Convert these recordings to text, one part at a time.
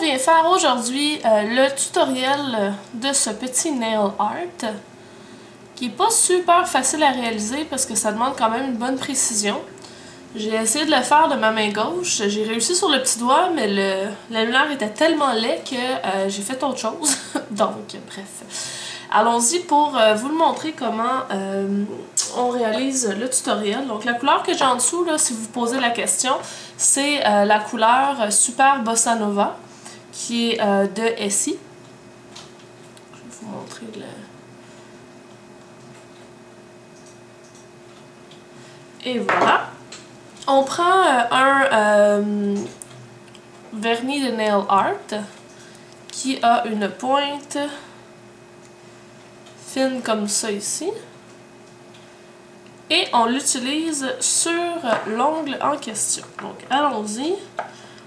vient faire aujourd'hui le tutoriel de ce petit nail art qui n'est pas super facile à réaliser parce que ça demande quand même une bonne précision. J'ai essayé de le faire de ma main gauche, j'ai réussi sur le petit doigt mais la lumière était tellement laid que j'ai fait autre chose. Donc bref, allons-y pour vous le montrer comment on réalise le tutoriel. Donc la couleur que j'ai en dessous, là, si vous posez la question, c'est la couleur Super Bossa Nova qui est de Essie. Je vais vous montrer Et voilà. On prend un vernis de nail art qui a une pointe fine comme ça ici. Et on l'utilise sur l'ongle en question. Donc allons-y.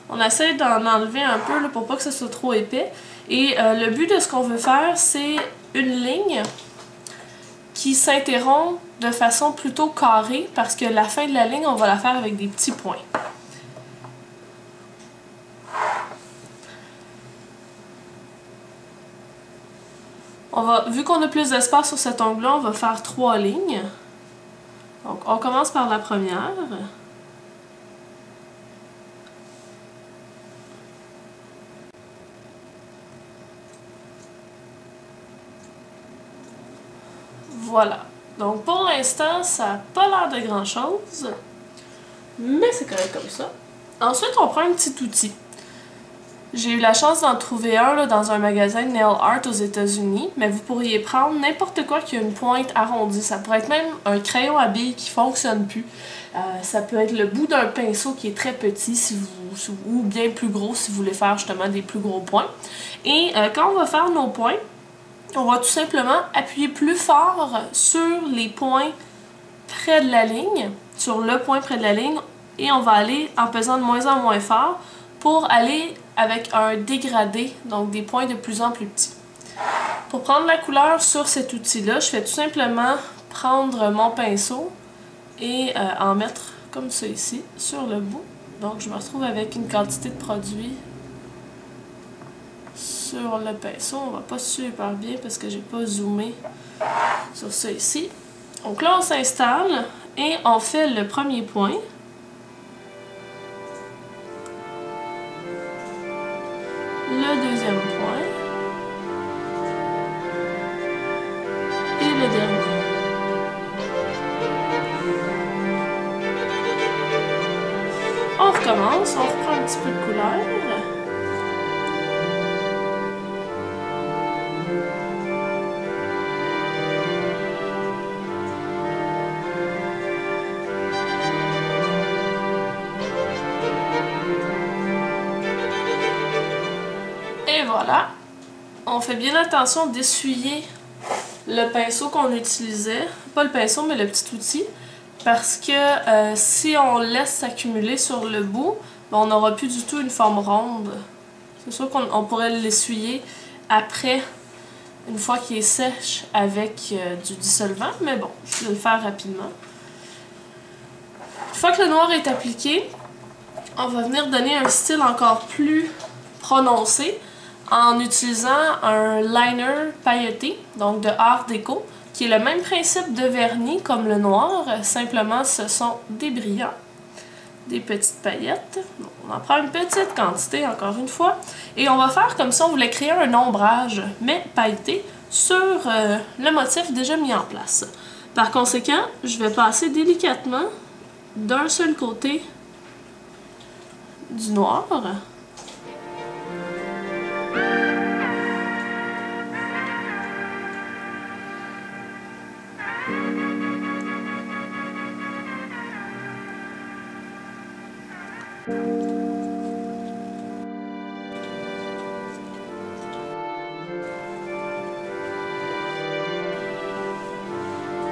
On essaie d'en enlever un peu là, pour pas que ce soit trop épais. Et le but de ce qu'on veut faire, c'est une ligne qui s'interrompt de façon plutôt carrée parce que la fin de la ligne, on va la faire avec des petits points. Vu qu'on a plus d'espace sur cet ongle-là, on va faire 3 lignes. Donc on commence par la première. Voilà. Donc pour l'instant, ça n'a pas l'air de grand chose, mais c'est correct comme ça. Ensuite, on prend un petit outil. J'ai eu la chance d'en trouver un là, dans un magasin de nail art aux États-Unis, mais vous pourriez prendre n'importe quoi qui a une pointe arrondie. Ça pourrait être même un crayon à billes qui ne fonctionne plus. Ça peut être le bout d'un pinceau qui est très petit ou bien plus gros si vous voulez faire justement des plus gros points. Et quand on va faire nos points, on va tout simplement appuyer plus fort sur les points près de la ligne, sur le point près de la ligne, et on va aller en pesant de moins en moins fort pour aller avec un dégradé, donc des points de plus en plus petits. Pour prendre la couleur sur cet outil-là, je fais tout simplement prendre mon pinceau et en mettre comme ça ici, sur le bout. Donc je me retrouve avec une quantité de produit sur le pinceau. On va pas super bien parce que j'ai pas zoomé sur ça ici. Donc là on s'installe et on fait le premier point. Le deuxième point. Et le dernier. On recommence, on reprend un petit peu de couleur. Et voilà, on fait bien attention d'essuyer le pinceau qu'on utilisait, pas le pinceau mais le petit outil, parce que si on laisse s'accumuler sur le bout, ben, on n'aura plus du tout une forme ronde. C'est sûr qu'on pourrait l'essuyer après, une fois qu'il est sèche avec du dissolvant, mais bon, je vais le faire rapidement. Une fois que le noir est appliqué, on va venir donner un style encore plus prononcé en utilisant un liner pailleté, donc de Art Déco, qui est le même principe de vernis comme le noir, simplement ce sont des brillants, des petites paillettes. On en prend une petite quantité encore une fois, et on va faire comme si on voulait créer un ombrage, mais pailleté, sur le motif déjà mis en place. Par conséquent, je vais passer délicatement d'un seul côté du noir.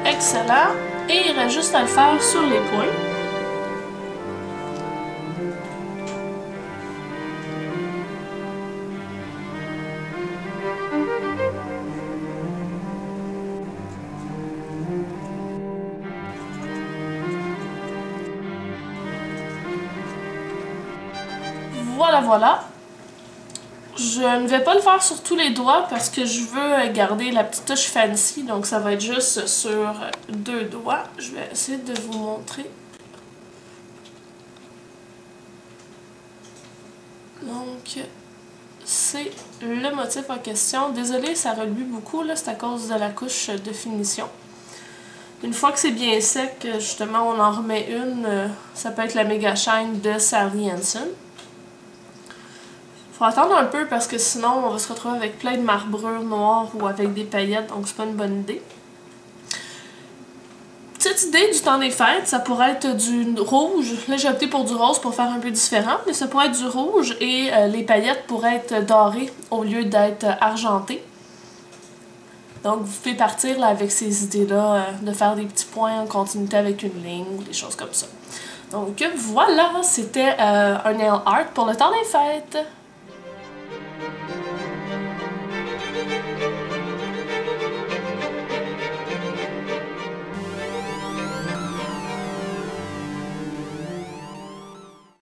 Excellent. Et il reste juste à le faire sur les points. Voilà, voilà. Je ne vais pas le faire sur tous les doigts parce que je veux garder la petite touche fancy. Donc ça va être juste sur 2 doigts. Je vais essayer de vous montrer. Donc c'est le motif en question. Désolée, ça reluit beaucoup, là, c'est à cause de la couche de finition. Une fois que c'est bien sec, justement, on en remet une. Ça peut être la Mega Shine de Sally Hansen. Faut attendre un peu parce que sinon on va se retrouver avec plein de marbrures noires ou avec des paillettes, donc c'est pas une bonne idée. Petite idée du temps des fêtes, ça pourrait être du rouge. Là j'ai opté pour du rose pour faire un peu différent, mais ça pourrait être du rouge et les paillettes pourraient être dorées au lieu d'être argentées. Donc vous pouvez partir là, avec ces idées-là, de faire des petits points en continuité avec une ligne ou des choses comme ça. Donc voilà, c'était un nail art pour le temps des fêtes.